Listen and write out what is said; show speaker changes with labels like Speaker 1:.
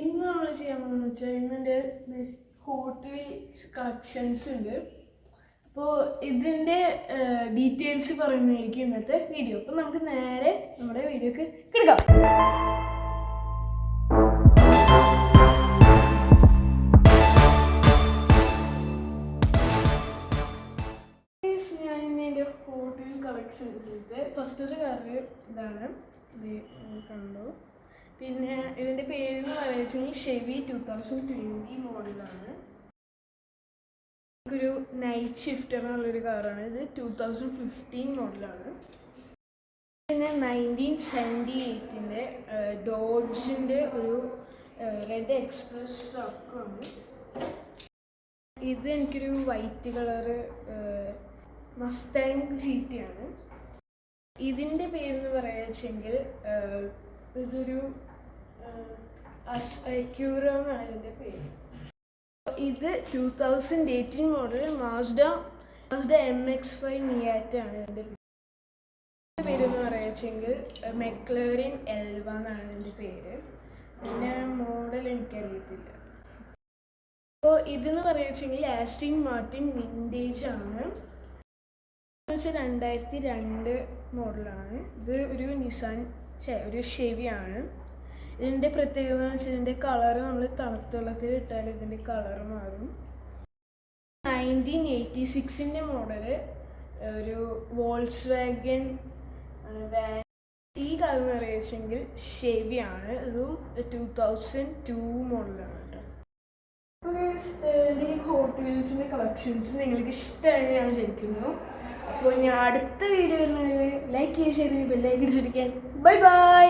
Speaker 1: ഇന്ന് നമ്മൾ ചെയ്യാൻ പോകുന്നത് വെച്ചാൽ ഇന്നെൻ്റെ ഹോട്ട് വീൽസ് കളക്ഷൻസ് ഉണ്ട്. അപ്പോൾ ഇതിൻ്റെ ഡീറ്റെയിൽസ് പറയുന്നതായിരിക്കും ഇന്നത്തെ വീഡിയോ. അപ്പോൾ നമുക്ക് നേരെ നമ്മുടെ വീഡിയോക്ക് കിടക്കാം. ഞാൻ എൻ്റെ ഹോട്ട് വീൽ കളക്ഷൻസിലത്തെ ഫസ്റ്റ് ഒരു കാറ് ഇതാണ്, ഇത് കണ്ടു. പിന്നെ ഇതിൻ്റെ പേരെന്ന് പറയുന്നത് ഷെവി 2020 മോഡലാണ്. ഒരു നൈറ്റ് ഷിഫ്റ്റർ എന്നുള്ളൊരു കാറാണ്. ഇത് 2015 മോഡലാണ്. പിന്നെ 1978 ഡോഡ്ജിൻ്റെ ഒരു റെഡ് എക്സ്പ്രസ് ട്രക്കാണ്. ഇത് എനിക്കൊരു വൈറ്റ് കളറ് മസ്താങ് GT ആണ്. ഇതിൻ്റെ പേരെന്ന് പറയുകയെങ്കിൽ ഇതൊരു അക്യൂറോ എന്നാണ് ഇതിൻ്റെ പേര്. ഇത് 2018 മോഡൽ മാസ്ഡ MX-5 മിയാറ്റ് ആണ് ഇതിൻ്റെ പേരെന്ന് പറയുകയെങ്കിൽ മെക്ലറിൻ എൽവ എന്നാണ് ഇതിൻ്റെ പേര്. പിന്നെ മോഡൽ എനിക്കറിയത്തില്ല. അപ്പോൾ ഇതെന്ന് പറയുകയെങ്കിൽ ആസ്റ്റിൻ മാർട്ടിൻ വിൻറ്റേജ് ആണ്. 2002 മോഡലാണ്. ഇത് ഒരു ഷെവിയാണ്. ഇതിൻ്റെ പ്രത്യേകത എന്ന് വെച്ചാൽ ഇതിൻ്റെ കളറ് നമ്മൾ തണുത്ത വെള്ളത്തിൽ ഇട്ടാൽ ഇതിൻ്റെ കളറ് മാറും. 1986 മോഡല് ഒരു വോൾക്സ്വാഗൻ വാൻ. ഈ കാർ എന്ന് പറയുകയെങ്കിൽ ഷെവിയാണ്. ഇതും 2002 മോഡലാണ് കേട്ടോ. ഈ ഹോട്ട് വീൽസിൻ്റെ കളക്ഷൻസ് നിങ്ങൾക്ക് ഇഷ്ടമായി ഞാൻ വിചാരിക്കുന്നു. അപ്പോൾ ഞാൻ അടുത്ത വീഡിയോയിൽ ലൈക്ക് ചെയ്യുക, ഷെയർ ചെയ്യുക, ബെല്ലൈക്കൺ അടിച്ചിരിക്കാൻ. Bye bye.